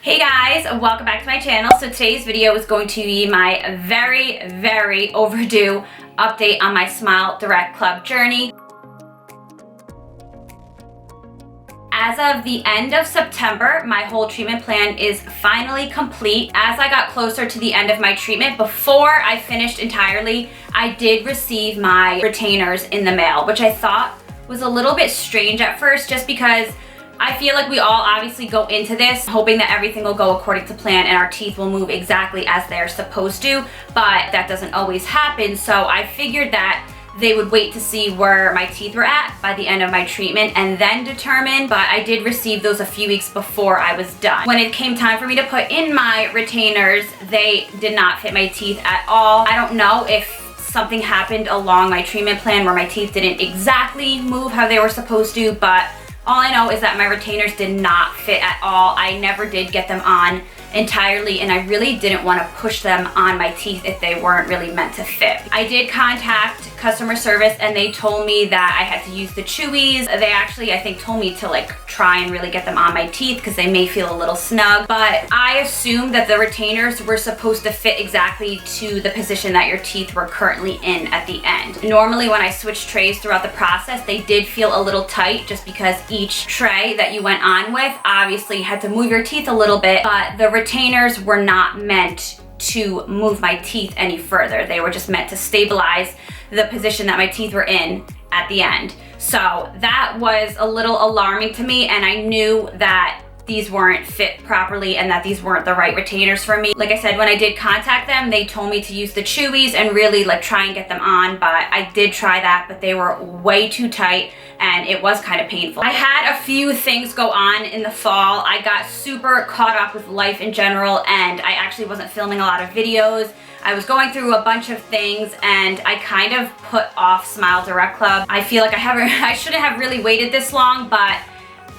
Hey guys, welcome back to my channel. So today's video is going to be my very overdue update on my Smile Direct Club journey. As of the end of September, my whole treatment plan is finally complete. As I got closer to the end of my treatment, before I finished entirely, I did receive my retainers in the mail, which I thought was a little bit strange at first, just because I feel like we all obviously go into this hoping that everything will go according to plan and our teeth will move exactly as they're supposed to, but that doesn't always happen. So I figured that they would wait to see where my teeth were at by the end of my treatment and then determine, but I did receive those a few weeks before I was done. When it came time for me to put in my retainers, they did not fit my teeth at all. I don't know if something happened along my treatment plan where my teeth didn't exactly move how they were supposed to, but all I know is that my retainers did not fit at all. I never did get them on entirely, and I really didn't want to push them on my teeth if they weren't really meant to fit. I did contact customer service and they told me that I had to use the chewies. They actually, I think, told me to like try and really get them on my teeth because they may feel a little snug, but I assumed that the retainers were supposed to fit exactly to the position that your teeth were currently in at the end. Normally when I switched trays throughout the process, they did feel a little tight just because each tray that you went on with obviously had to move your teeth a little bit, but the retainers were not meant to move my teeth any further. They were just meant to stabilize the position that my teeth were in at the end. So that was a little alarming to me, and I knew that these weren't fit properly and that these weren't the right retainers for me. Like I said, when I did contact them, they told me to use the chewies and really like try and get them on, but I did try that, but they were way too tight and it was kind of painful. I had a few things go on in the fall. I got super caught up with life in general, and I actually wasn't filming a lot of videos. I was going through a bunch of things and I kind of put off Smile Direct Club. I feel like I shouldn't have really waited this long, but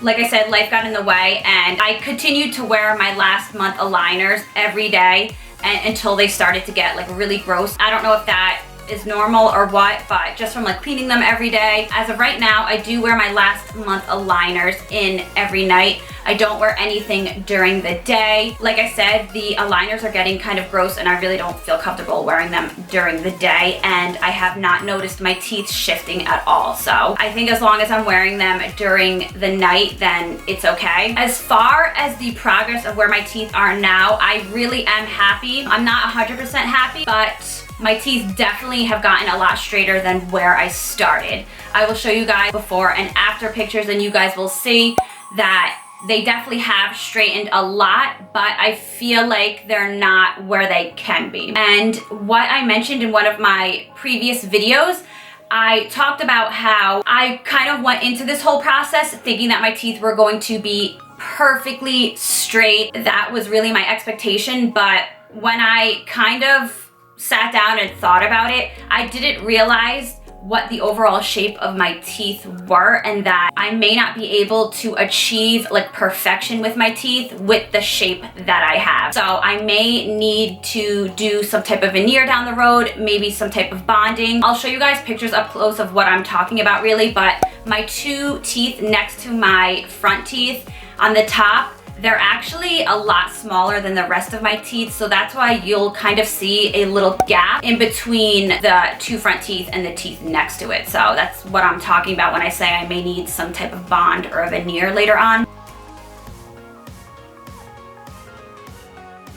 like I said, life got in the way and I continued to wear my last month aligners every day until they started to get like really gross. I don't know if that is normal or what, but just from like cleaning them every day. As of right now, I do wear my last month aligners in every night. I don't wear anything during the day. Like I said, the aligners are getting kind of gross and I really don't feel comfortable wearing them during the day, and I have not noticed my teeth shifting at all. So I think as long as I'm wearing them during the night, then it's okay. As far as the progress of where my teeth are now, I really am happy. I'm not 100% happy, but my teeth definitely have gotten a lot straighter than where I started. I will show you guys before and after pictures and you guys will see that they definitely have straightened a lot, but I feel like they're not where they can be. And what I mentioned in one of my previous videos, I talked about how I kind of went into this whole process thinking that my teeth were going to be perfectly straight. That was really my expectation, but when I kind of sat down and thought about it, I didn't realize what the overall shape of my teeth were, and that I may not be able to achieve like perfection with my teeth with the shape that I have. So I may need to do some type of veneer down the road, maybe some type of bonding. I'll show you guys pictures up close of what I'm talking about really, but my two teeth next to my front teeth on the top, they're actually a lot smaller than the rest of my teeth, so that's why you'll kind of see a little gap in between the two front teeth and the teeth next to it. So that's what I'm talking about when I say I may need some type of bond or a veneer later on.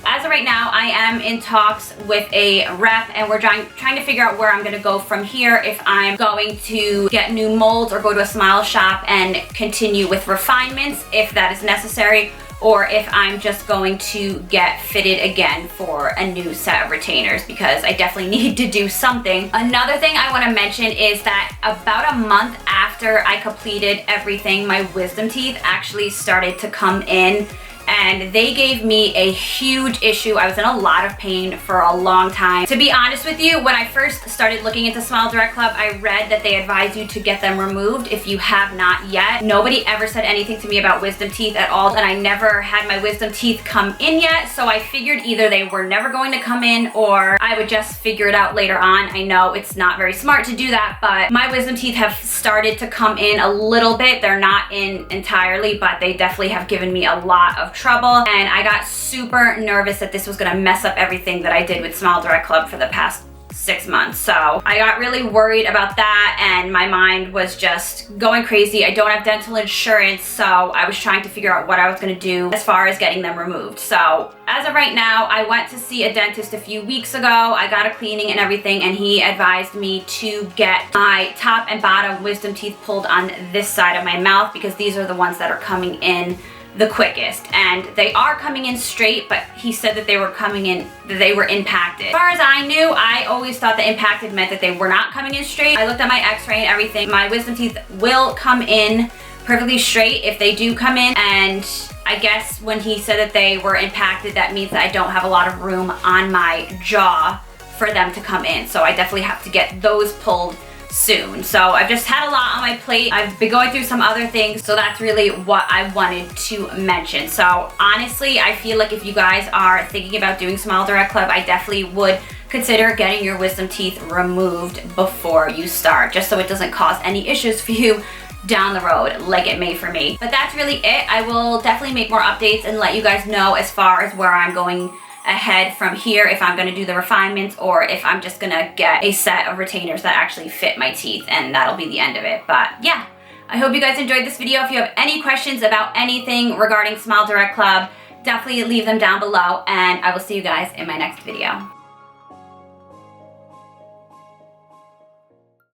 As of right now, I am in talks with a rep and we're trying to figure out where I'm gonna go from here, if I'm going to get new molds or go to a smile shop and continue with refinements if that is necessary, or if I'm just going to get fitted again for a new set of retainers, because I definitely need to do something. Another thing I want to mention is that about a month after I completed everything, my wisdom teeth actually started to come in and they gave me a huge issue. I was in a lot of pain for a long time. To be honest with you, when I first started looking into Smile Direct Club, I read that they advise you to get them removed if you have not yet. Nobody ever said anything to me about wisdom teeth at all, and I never had my wisdom teeth come in yet, so I figured either they were never going to come in or I would just figure it out later on. I know it's not very smart to do that, but my wisdom teeth have started to come in a little bit. They're not in entirely, but they definitely have given me a lot of of trouble, and I got super nervous that this was gonna mess up everything that I did with Smile Direct Club for the past 6 months. So I got really worried about that, and my mind was just going crazy. I don't have dental insurance, so I was trying to figure out what I was gonna do as far as getting them removed. So as of right now, I went to see a dentist a few weeks ago. I got a cleaning and everything, and he advised me to get my top and bottom wisdom teeth pulled on this side of my mouth, because these are the ones that are coming in the quickest, and they are coming in straight, but he said that they were coming in, that they were impacted. As far as I knew, I always thought that impacted meant that they were not coming in straight. I looked at my x-ray and everything. My wisdom teeth will come in perfectly straight if they do come in, and I guess when he said that they were impacted, that means that I don't have a lot of room on my jaw for them to come in. So I definitely have to get those pulled soon. So I've just had a lot on my plate. I've been going through some other things, so that's really what I wanted to mention. So honestly, I feel like if you guys are thinking about doing Smile Direct Club, I definitely would consider getting your wisdom teeth removed before you start, just so it doesn't cause any issues for you down the road like it may for me. But that's really it. I will definitely make more updates and let you guys know as far as where I'm going ahead from here, if I'm gonna do the refinements or if I'm just gonna get a set of retainers that actually fit my teeth, and that'll be the end of it. But yeah, I hope you guys enjoyed this video. If you have any questions about anything regarding Smile Direct Club, definitely leave them down below, and I will see you guys in my next video.